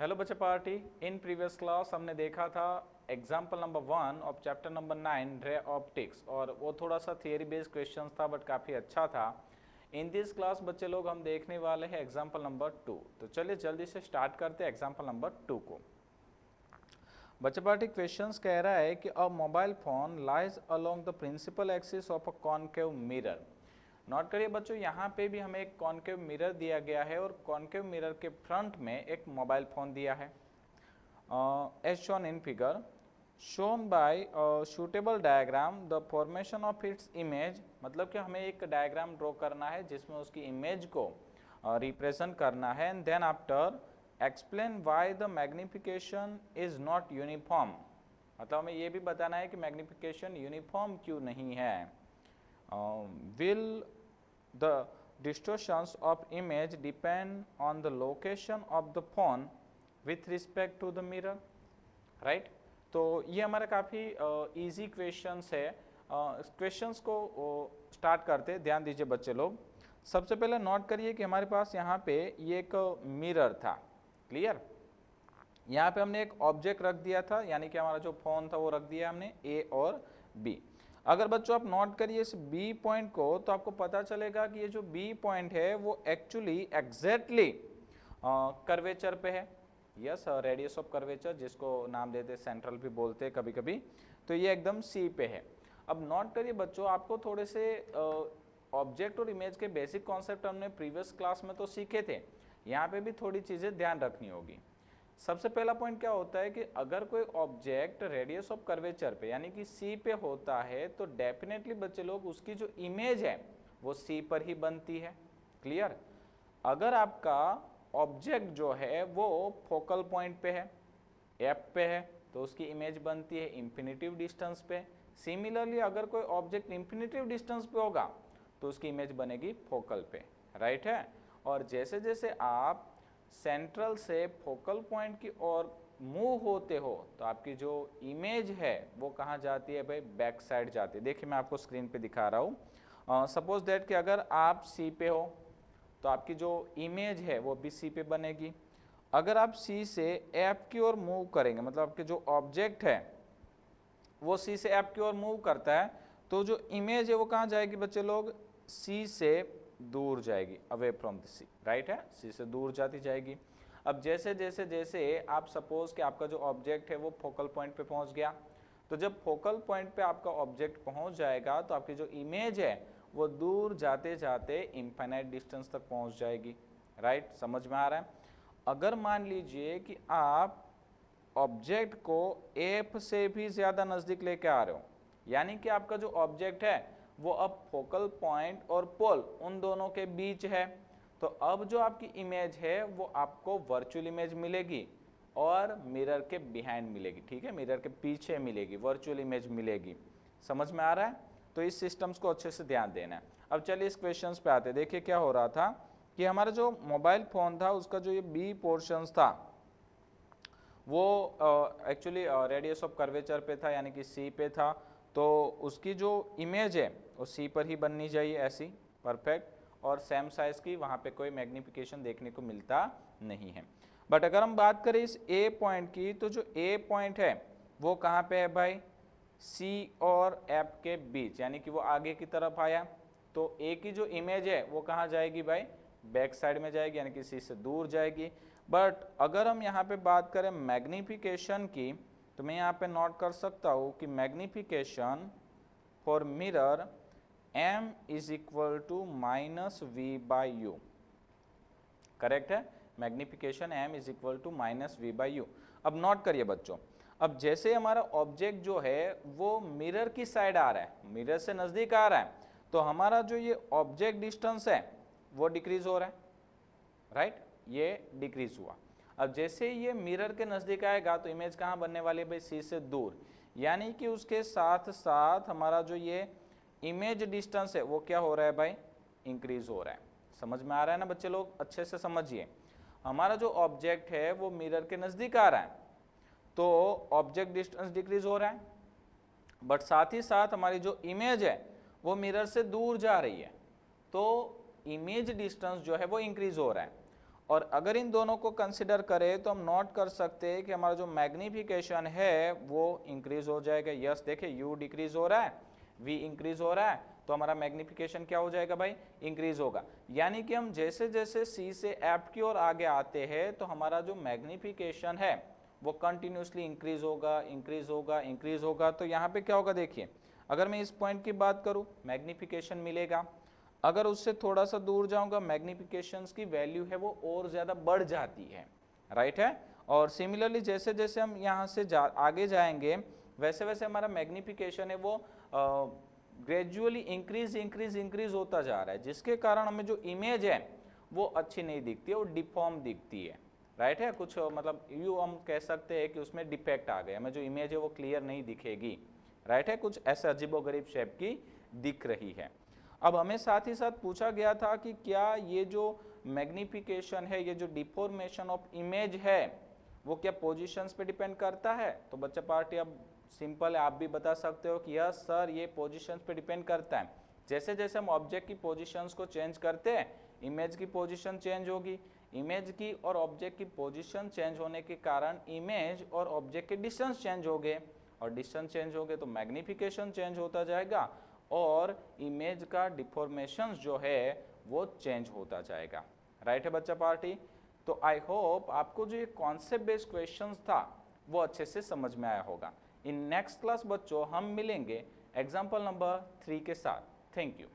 Hello बच्चे party. In previous class हमने देखा था example number 1 of chapter number 9 ray optics, और वो थोड़ा सा थियरी बेस्ड क्वेश्चंस था बट काफ़ी अच्छा था। इन दिस क्लास बच्चे लोग हम देखने वाले हैं एग्जाम्पल नंबर 2। तो चलिए जल्दी से स्टार्ट करते हैं एग्जाम्पल नंबर 2 को। बच्चे पार्टी क्वेश्चंस कह रहा है कि a mobile phone lies along the principal axis of a concave mirror. Note करिए बच्चों, यहाँ पे भी हमें एक कॉनकेव मिरर दिया गया है और कॉनकेव मिरर के फ्रंट में एक मोबाइल फोन दिया है as shown in figure, shown by suitable diagram the formation of its image. मतलब कि हमें एक डायग्राम ड्रॉ करना है जिसमें उसकी इमेज को रिप्रेजेंट करना है, and then after explain why the magnification is not uniform. मतलब हमें ये भी बताना है कि मैग्निफिकेशन यूनिफॉर्म क्यों नहीं है। will the distortions of image depend on the location of the phone with respect to the mirror, right? तो ये हमारा काफ़ी इजी क्वेश्चंस है। क्वेश्चंस को स्टार्ट करते, ध्यान दीजिए बच्चे लोग। सबसे पहले नोट करिए कि हमारे पास यहाँ पे ये एक मिरर था, क्लियर। यहाँ पे हमने एक ऑब्जेक्ट रख दिया था, यानी कि हमारा जो फोन था वो रख दिया हमने ए और बी। अगर बच्चों आप नोट करिए इस बी पॉइंट को, तो आपको पता चलेगा कि ये जो बी पॉइंट है वो एक्चुअली एग्जैक्टली कर्वेचर पे है। यस, रेडियस ऑफ कर्वेचर, जिसको नाम देते हैं सेंट्रल भी बोलते हैं कभी कभी, तो ये एकदम सी पे है। अब नोट करिए बच्चों, आपको थोड़े से ऑब्जेक्ट और इमेज के बेसिक कॉन्सेप्ट हमने प्रीवियस क्लास में तो सीखे थे, यहाँ पे भी थोड़ी चीज़ें ध्यान रखनी होगी। सबसे पहला पॉइंट क्या होता है कि अगर कोई ऑब्जेक्ट रेडियस ऑफ कर्वेचर पे यानी कि सी पे होता है तो डेफिनेटली बच्चे लोग उसकी जो इमेज है वो सी पर ही बनती है, क्लियर। अगर आपका ऑब्जेक्ट जो है वो फोकल पॉइंट पे है, एफ पे है, तो उसकी इमेज बनती है इंफिनिटिव डिस्टेंस पे। सिमिलरली अगर कोई ऑब्जेक्ट इंफिनिटिव डिस्टेंस पे होगा तो उसकी इमेज बनेगी फोकल पे, राइट है। और जैसे जैसे आप सेंट्रल से फोकल पॉइंट की ओर मूव होते हो तो आपकी जो इमेज है वो कहाँ जाती है भाई, बैक साइड जाती है। देखिए मैं आपको स्क्रीन पे दिखा रहा हूँ। सपोज दैट कि अगर आप सी पे हो तो आपकी जो इमेज है वो भी सी पे बनेगी। अगर आप सी से एफ की ओर मूव करेंगे, मतलब आपके जो ऑब्जेक्ट है वो सी से एफ की ओर मूव करता है, तो जो इमेज है वो कहाँ जाएगी बच्चे लोग, सी से दूर जाएगी, away from the C, right है, सी से दूर जाती जाएगी। अब जैसे जैसे जैसे आप सपोज कि आपका जो ऑब्जेक्ट है वो फोकल पॉइंट पे पहुंच गया, तो जब फोकल पॉइंट पे आपका ऑब्जेक्ट पहुंच जाएगा तो आपकी जो इमेज है वो दूर जाते जाते इनफाइनाइट डिस्टेंस तक पहुंच जाएगी, राइट। समझ में आ रहा है। अगर मान लीजिए कि आप ऑब्जेक्ट को एफ से भी ज़्यादा नज़दीक लेके आ रहे हो, यानी कि आपका जो ऑब्जेक्ट है वो अब फोकल पॉइंट और पोल उन दोनों के बीच है, तो अब जो आपकी इमेज है वो आपको वर्चुअल इमेज मिलेगी और मिरर के बिहाइंड मिलेगी, ठीक है, मिरर के पीछे मिलेगी, वर्चुअल इमेज मिलेगी। समझ में आ रहा है। तो इस सिस्टम्स को अच्छे से ध्यान देना है। अब चलिए इस क्वेश्चन पे आते हैं। देखिए क्या हो रहा था कि हमारा जो मोबाइल फोन था उसका जो ये बी पोर्शन था वो एक्चुअली रेडियस ऑफ कर्वेचर पे था, यानी कि सी पे था, तो उसकी जो इमेज है वो सी पर ही बननी चाहिए ऐसी, परफेक्ट, और सेम साइज की, वहाँ पे कोई मैग्निफिकेशन देखने को मिलता नहीं है। बट अगर हम बात करें इस ए पॉइंट की, तो जो ए पॉइंट है वो कहाँ पे है भाई, सी और एफ के बीच, यानी कि वो आगे की तरफ आया, तो ए की जो इमेज है वो कहाँ जाएगी भाई, बैक साइड में जाएगी, यानी कि सी से दूर जाएगी। बट अगर हम यहाँ पे बात करें मैग्निफिकेशन की, तो मैं यहाँ पे नोट कर सकता हूँ कि magnification for mirror m is equal to minus v by u, correct है। Magnification m is equal to minus v by u. अब नोट करिए बच्चों, अब जैसे हमारा ऑब्जेक्ट जो है वो मिरर की साइड आ रहा है, मिरर से नज़दीक आ रहा है, तो हमारा जो ये ऑब्जेक्ट डिस्टेंस है वो डिक्रीज हो रहा है, राइट, ये डिक्रीज हुआ। अब जैसे ये मिरर के नज़दीक आएगा तो इमेज कहाँ बनने वाली है भाई, सी से दूर, यानी कि उसके साथ साथ हमारा जो ये इमेज डिस्टेंस है वो क्या हो रहा है भाई, इंक्रीज हो रहा है। समझ में आ रहा है ना बच्चे लोग, अच्छे से समझिए। हमारा जो ऑब्जेक्ट है वो मिरर के नज़दीक आ रहा है तो ऑब्जेक्ट डिस्टेंस डिक्रीज हो रहा है, बट साथ ही साथ हमारी जो इमेज है वो मिरर से दूर जा रही है तो इमेज डिस्टेंस जो है वो इंक्रीज हो रहा है। और अगर इन दोनों को कंसिडर करें तो हम नोट कर सकते हैं कि हमारा जो मैग्निफिकेशन है वो इंक्रीज हो जाएगा। यस देखिए यू डिक्रीज हो रहा है, वी इंक्रीज हो रहा है, तो हमारा मैग्निफिकेशन क्या हो जाएगा भाई, इंक्रीज होगा। यानी कि हम जैसे जैसे सी से एफ की ओर आगे आते हैं तो हमारा जो मैग्निफिकेशन है वो कंटिन्यूसली इंक्रीज होगा, इंक्रीज होगा, इंक्रीज होगा। तो यहाँ पे क्या होगा देखिए, अगर मैं इस पॉइंट की बात करूँ मैग्निफिकेशन मिलेगा, अगर उससे थोड़ा सा दूर जाऊंगा मैग्निफिकेशंस की वैल्यू है वो और ज़्यादा बढ़ जाती है, राइट है। और सिमिलरली जैसे जैसे हम यहाँ से आगे जाएंगे वैसे वैसे हमारा मैग्निफिकेशन है वो ग्रेजुअली इंक्रीज इंक्रीज इंक्रीज होता जा रहा है, जिसके कारण हमें जो इमेज है वो अच्छी नहीं दिखती है, वो डिफॉर्म दिखती है, राइट है। कुछ मतलब यूँ हम कह सकते हैं कि उसमें डिफेक्ट आ गया, हमें जो इमेज है वो क्लियर नहीं दिखेगी, राइट है, कुछ ऐसा अजीबोगरीब शेप की दिख रही है। अब हमें साथ ही साथ पूछा गया था कि क्या ये जो मैग्निफिकेशन है, ये जो डिफॉर्मेशन ऑफ इमेज है वो क्या पोजीशंस पे डिपेंड करता है। तो बच्चा पार्टी अब सिंपल है, आप भी बता सकते हो कि यस सर ये पोजीशंस पे डिपेंड करता है। जैसे जैसे हम ऑब्जेक्ट की पोजीशंस को चेंज करते हैं इमेज की पोजीशन चेंज होगी, इमेज की और ऑब्जेक्ट की पोजीशन चेंज होने के कारण इमेज और ऑब्जेक्ट के डिस्टेंस चेंज हो गए, और डिस्टेंस चेंज हो गए तो मैग्निफिकेशन चेंज होता जाएगा और इमेज का डिफॉर्मेशन जो है वो चेंज होता जाएगा, राइट है बच्चा पार्टी। तो आई होप आपको जो ये कॉन्सेप्ट बेस्ड क्वेश्चंस था वो अच्छे से समझ में आया होगा। इन नेक्स्ट क्लास बच्चों हम मिलेंगे एग्जाम्पल नंबर 3 के साथ। Thank you.